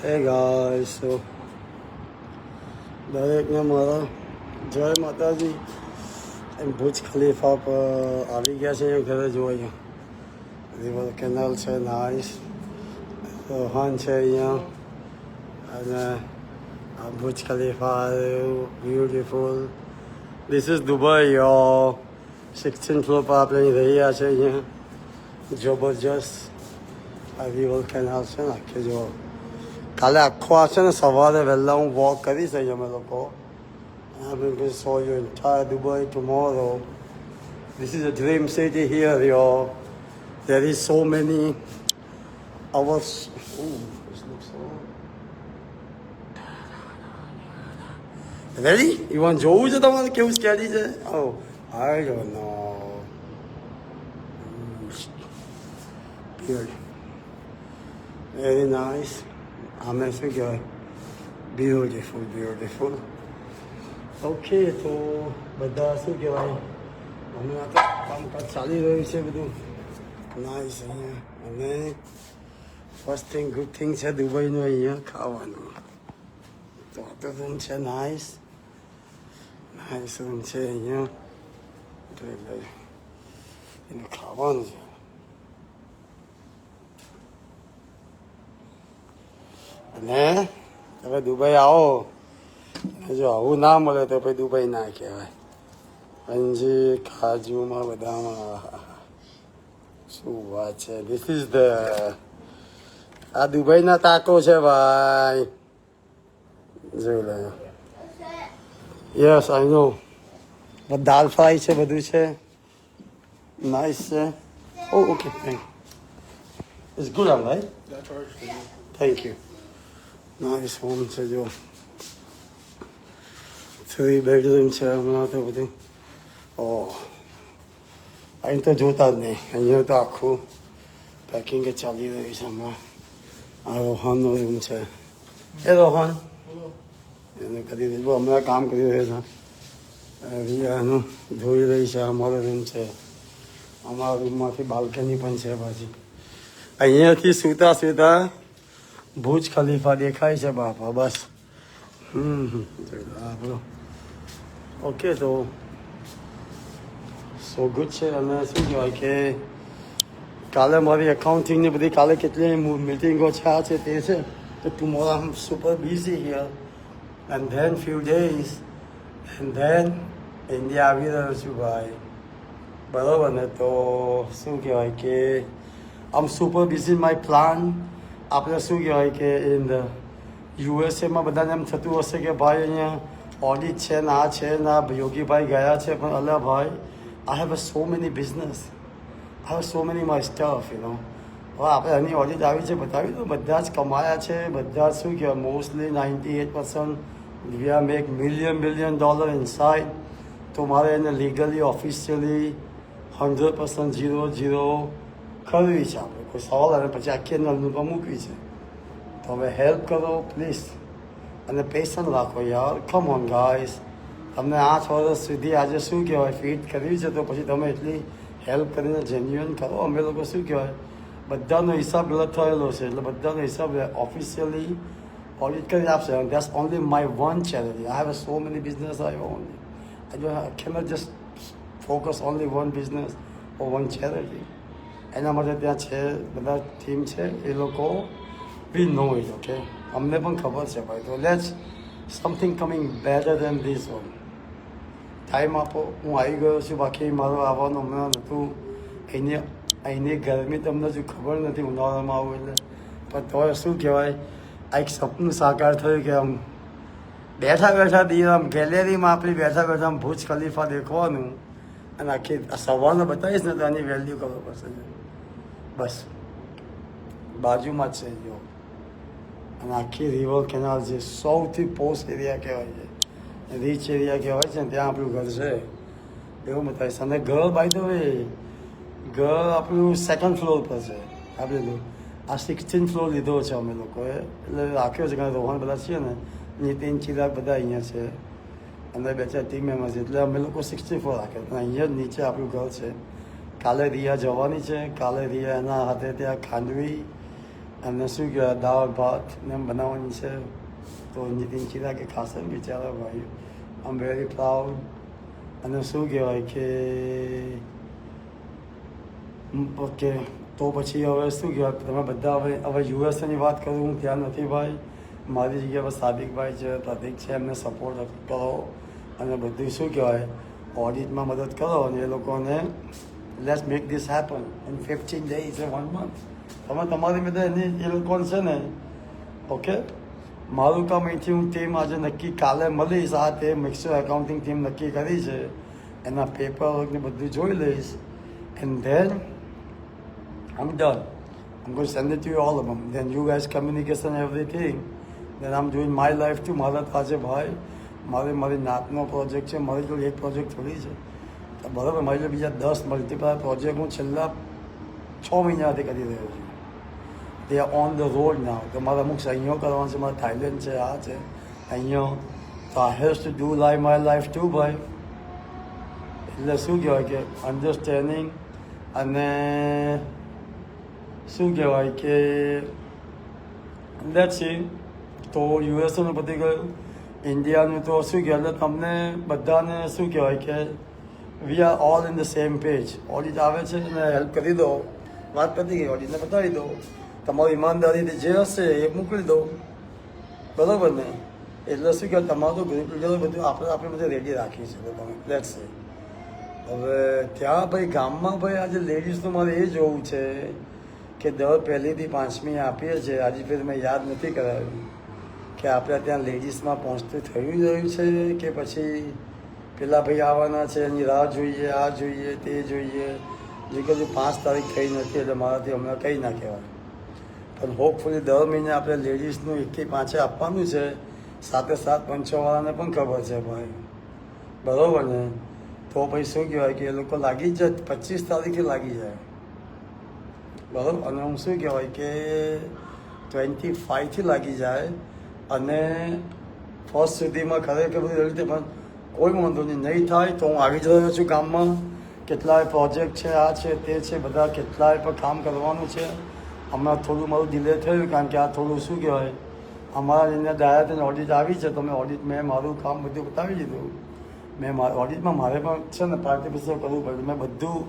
Hey guys, so દરેકને મારા જય માતાજી. એમ ભુજ ખલીફા પર આવી ગયા છે ઘરે જો અહીંયા રિવર કેનાલ છે નાઇસ રોહન છે અહીંયા અને આ ભુજ ખલીફા બ્યુટીફુલ. ધીસ ઇઝ દુબઈ યો 16th ફ્લોર પર આપણે અહીં રહ્યા છે અહીંયા જબરજસ્ત આ રિવર કેનાલ છે ને આખે જો કાલે આખો આ છે ને સવારે વહેલા હું વોક કરીશ અહીં અમે લોકો. I'm going to show you entire Dubai tomorrow. This is a dream city here, yo. There is so many hours. Ooh, this looks so. Ready? You want જોવું છે તમારે કેવું સ્કેડી છે? Oh, I don't know. Good. Very nice. આમે શું કહેવાય beautiful beautiful. Okay તો બધા શું કહેવાય હમણાં તો કામકાજ ચાલી રહ્યું છે બધું નાઇસ અહીંયા. અને ફર્સ્ટ થિંગ ગુડ થિંગ છે દુબઈનું અહીંયા ખાવાનું. તો આ તો રૂમ છે નાઇસ નાઇસ રૂમ છે અહીંયા તો એટલે એનું ખાવાનું છે. અને તમે દુબઈ આવો જો આવું ના મળે તો પછી દુબઈ ના કહેવાય. અંજી કાજુમાં બધામાં શું વાત છે. ધીસ ઇઝ ધ આ દુબઈના તાકો છે ભાઈ જોઈ લો. Yes I no. Dal fry છે બધું છે નાઇસ છે. ઓ ઓકે થેન્ક ઇટ્સ ગુડ આમ ભાઈ થેન્ક યુ. નાઇસ હોમ છે જો 3 બેડરૂમ છે હમણાં તો બધું. ઓહ અહીં તો જોતા જ નહીં અહીંયા તો આખું પેકિંગ ચાલી રહ્યું છે હમણાં. આ રોહનનો રૂમ છે. એ રોહન એને કરી દીધું હમણાં કામ કરી રહ્યો છે. રિયાનું જોઈ રહી છે. અમારો રૂમ છે. અમારા રૂમમાંથી બાલ્કની પણ છે પાછી. અહીંયાથી સૂતા સૂતા ભુજ ખલીફા દેખાય છે બાપા બસ. આપણો ઓકે તો સો ગુડ છે. અને શું કહેવાય કે કાલે મારી એકાઉન્ટિંગની બધી કાલે કેટલી મિટિંગો છે આ છે તે છે તો tomorrow I am super busy here and then few days and then India આવી રહ્યો છું ભાઈ બરાબર ને. તો શું કહેવાય કે આમ સુપર બિઝી માય પ્લાન. આપણે શું કહેવાય કે ઇન યુએસએમાં બધાને એમ થતું હશે કે ભાઈ અહીંયા ઓડિટ છે ને આ છે ને આ યોગીભાઈ ગયા છે પણ અલા ભાઈ I have so many business I have so many my stuff you know. હવે આપણે એની ઓડિટ આવી છે બતાવી દો. બધા જ કમાયા છે બધા જ શું કહેવાય mostly 98% we are make $1 billion inside. તો મારે એને લીગલી ઓફિશિયલી 100% 0 કરવી છે આપણે કોઈ સવાલ અને પછી આખી નલનું પર મૂકવી છે. તો હવે હેલ્પ કરો પ્લીઝ અને પેશન્ટ રાખો યાર. Come on guys. તમને 8 વર્ષ સુધી આજે શું કહેવાય ફીટ કરવી છે તો પછી તમે એટલી હેલ્પ કરીને જેન્યુઅન કરો. અમે લોકો શું કહેવાય બધાનો હિસાબ ગલત થયેલો છે એટલે બધાનો હિસાબ ઓફિશિયલી ઓડિટ કરી આપશે. That's only my one charity. I have so many business I only I cannot just focus only one business or one charity. એના માટે ત્યાં છે બધા ટીમ છે એ લોકો વી નો ઇટ ઓકે. અમને પણ ખબર છે ભાઈ. તો let's something coming better than this one. Time આપો. હું આવી ગયો છું બાકી મારો આવવાનું હમણાં નહોતું. અહીંની ગરમી તમને હજુ ખબર નથી ઉનાળામાં આવું એટલે પણ તો શું કહેવાય આ એક સપનું સાકાર થયું કે આમ બેઠા બેઠા દી આમ ગેલેરીમાં આપણી બેઠા બેઠા આમ ભુજ ખલીફા દેખવાનું અને આખી સવારને બતાવીશ ને તો આની વેલ્યુ ખબર પડશે. બસ બાજુમાં જ છે જો. અને આખી રિવર કેનાલ છે. સૌથી પોસ્ટ એરિયા કહેવાય છે રીચ એરિયા કહેવાય છે ને ત્યાં આપણું ઘર છે એવું બતાવીશ. અને ઘર બાય ધ વે ઘર આપણું 2nd ફ્લોર પર છે. આપણે આ 16th ફ્લોર લીધો છે અમે લોકોએ એટલે રાખ્યો છે કારણ રોહન બધા છીએ ને નીતિન ચિરાગ બધા અહીંયા છે અને 2-4 ટીમ મેમ્બર્સ એટલે અમે લોકો 64 રાખ્યા. અને અહીંયા જ નીચે આપણું ઘર છે. કાલે રિયા જવાની છે. કાલે રિયા એના હાથે ત્યાં ખાંડવી અને શું કહેવાય દાળ ભાત ને એમ બનાવવાની છે. તો નીતિન ચીરા કે ખાશે ને બિચારા ભાઈ, આઈ એમ વેરી પ્રાઉડ. અને શું કહેવાય કે ઓકે, તો પછી હવે શું કહેવાય તમે બધા હવે યુએસએની વાત કરું હું, ત્યાં નથી ભાઈ. મારી જગ્યા પર સાદિકભાઈ છે, પ્રતિક છે, એમને સપોર્ટ કરો અને બધું શું કહેવાય ઓડિટમાં મદદ કરો અને એ લોકોને let's make this happen in 15 days or 1 month. તમે તમારી બધા એની એ લોકોને છે ને ઓકે. મારું કામ અહીંથી હું ટીમ આજે નક્કી કાલે મળીશ. આ તે મિક્સર એકાઉન્ટિંગ ટીમ નક્કી કરી છે, એના પેપર વર્કને બધું જોઈ લઈશ. And then I'm done. I'm going to send it to you all of them. Then you guys communication everything. Then I'm doing my life too. મારા પાસે ભાઈ મારી નાતનો પ્રોજેક્ટ છે, મારી જોડે એક પ્રોજેક્ટ થોડી છે બરાબર. મારી જોડે બીજા 10 મલ્ટીપલ પ્રોજેક્ટ હું છેલ્લા 6 મહિનાથી કરી રહ્યો છું. તે ઓન ધ રોડ નાવ. તો મારે અમુક અહીંયા કરવાનું છે, મારે થાઈલેન્ડ છે, આ છે અહીંયા. તો I have to do my life two ભાઈ. એટલે શું કહેવાય કે અન્ડરસ્ટેન્ડિંગ અને શું કહેવાય કે લેટ્સ સી. તો યુએસએનું પતી ગયું. ઇન્ડિયાનું તો શું કહેવાય એટલે તમને બધાને શું કહેવાય કે we are all in the same page. Audit આવે છે ને હેલ્પ કરી દો, વાત પતી ગઈ. ઓડિટને બતાવી દો, તમારી ઈમાનદારીથી જે હશે એ મોકલી દો બરાબર ને. એટલે શું કહેવાય તમારું ગ્રુપ લીડર બધું આપણે બધું રેડી રાખીએ છીએ તમે લેટ્સ સી. હવે ત્યાં ભાઈ ગામમાં ભાઈ આજે લેડીઝનું મારે એ જોવું છે કે દર પહેલીથી 5મી આપીએ છીએ. આજે ફેર મેં યાદ નથી કરાવ્યું કે આપણે ત્યાં લેડીઝમાં પહોંચતું થયું રહ્યું છે કે પછી પેલા ભાઈ આવવાના છે એની રાહ જોઈએ, આ જોઈએ, તે જોઈએ. જે કજુ 5 તારીખ થઈ નથી એટલે મારાથી હમણાં કંઈ ના કહેવાય. પણ હોપફુલી દર મહિને આપણે લેડીઝનું 1થી 5 આપવાનું છે. સાથે પંચોવાળાને પણ ખબર છે ભાઈ બરાબર ને. તો પછી શું કહેવાય કે એ લોકો લાગી જ જાય 25 તારીખે લાગી જાય બરાબર. અને હું શું કહેવાય કે 25થી લાગી જાય અને ફર્સ્ટ સુધીમાં ખરેખર બધી રીતે. પણ કોઈ વાંધો નહીં થાય તો હું આવી જ રહ્યો છું ગામમાં. કેટલાય પ્રોજેક્ટ છે, આ છે તે છે, બધા કેટલાય પર કામ કરવાનું છે. હમણાં થોડું મારું ડિલે થયું કારણ કે આ થોડું શું કહેવાય અમારા અહીંયા ડાયરેક્ટ ઓડિટ આવી છે. તો મેં મારું કામ બધું બતાવી દીધું. મેં ઓડિટમાં મારે પણ છે ને પાર્ટિસિપેટ કરવું પડ્યું. મેં બધું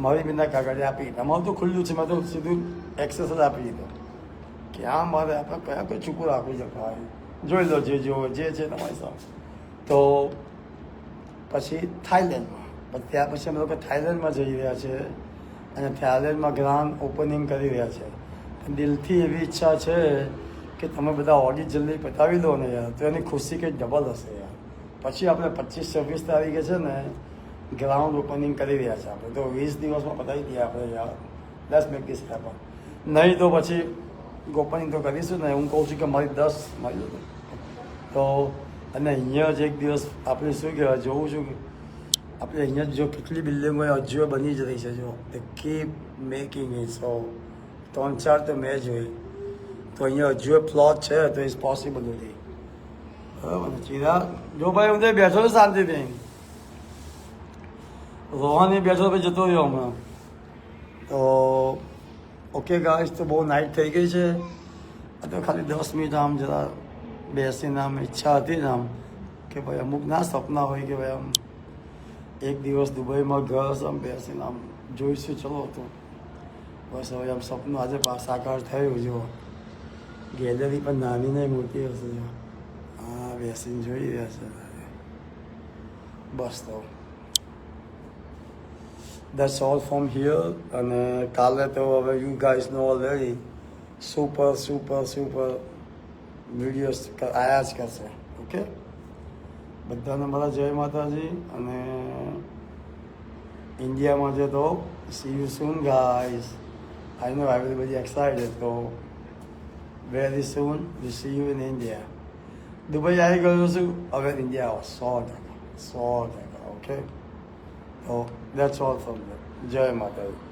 મારી બિના કાગળે આપી. અમારું તો ખુલ્લું છે, મેં તો સીધું એક્સેસ જ આપી દીધો કે આ મારે આપણે કયા કોઈ ચૂકવું રાખવું છે ભાઈ. જોઈ લો જે જોવો જે છે તમારી સામે. તો પછી થાઈલેન્ડમાં ત્યાં પછી અમે લોકો થાઈલેન્ડમાં જઈ રહ્યા છે અને થાઈલેન્ડમાં ગ્રાન્ડ ઓપનિંગ કરી રહ્યા છે. દિલથી એવી ઈચ્છા છે કે તમે બધા ઓડિટ જલ્દી પતાવી દો ને યાર, તો એની ખુશી કંઈક ડબલ હશે યાર. પછી આપણે 25-26 તારીખે છે ને ગ્રાઉન્ડ ઓપનિંગ કરી રહ્યા છે આપણે. તો 20 દિવસમાં પતાવી દઈએ આપણે યાર. Let's make this happen. નહીં તો પછી ઓપનિંગ તો કરીશું ને. હું કહું છું કે મારી 10 મારી તો. અને અહીંયા જ એક દિવસ આપણે શું કહેવાય જોઉં છું કે આપણે અહીંયા જો કેટલી બિલ્ડિંગો હજુ બની જ રહી છે. જો તે કીપ મેકિંગ ઇટ. સો 3-4 તો મેં જોઈ. તો અહીંયા હજુ પ્લોટ છે તો ઇટ્સ પોસિબિલિટી બરાબર ને. ચિરાગ જો ભાઈ હું ત્યાં બેઠો છું શાંતિથી. રોહાની બેઠો પછી જતો રહ્યો હમણાં. તો ઓકે ગાઈસ, તો બહુ નાઇટ થઈ ગઈ છે. તો ખાલી 10 મિનિટ આમ જરા બેસીને આમ ઈચ્છા હતી ને આમ કે ભાઈ અમુક ના સપના હોય કે ભાઈ આમ એક દિવસ દુબઈમાં ઘર આમ બેસીને આમ જોઈશું. ચલો તો બસ હવે આમ સપનું આજે સાકાર થયું. જો ગેલેરી પણ નાની નહીં મોટી હશે. જો હા બેસીને જોઈ રહ્યા છે બસ. તો that's all from here. અને કાલે તો હવે you guys know already super videos આયા જ કરશે. ઓકે, બધાને મારા જય માતાજી. અને ઇન્ડિયામાં છે તો see you soon guys. I know everybody excited. તો very soon we see you in India. Dubai આવી ગયો છું, હવે ઇન્ડિયા આવો 100%. ઓકે, તો that's all from me. જય માતાજી.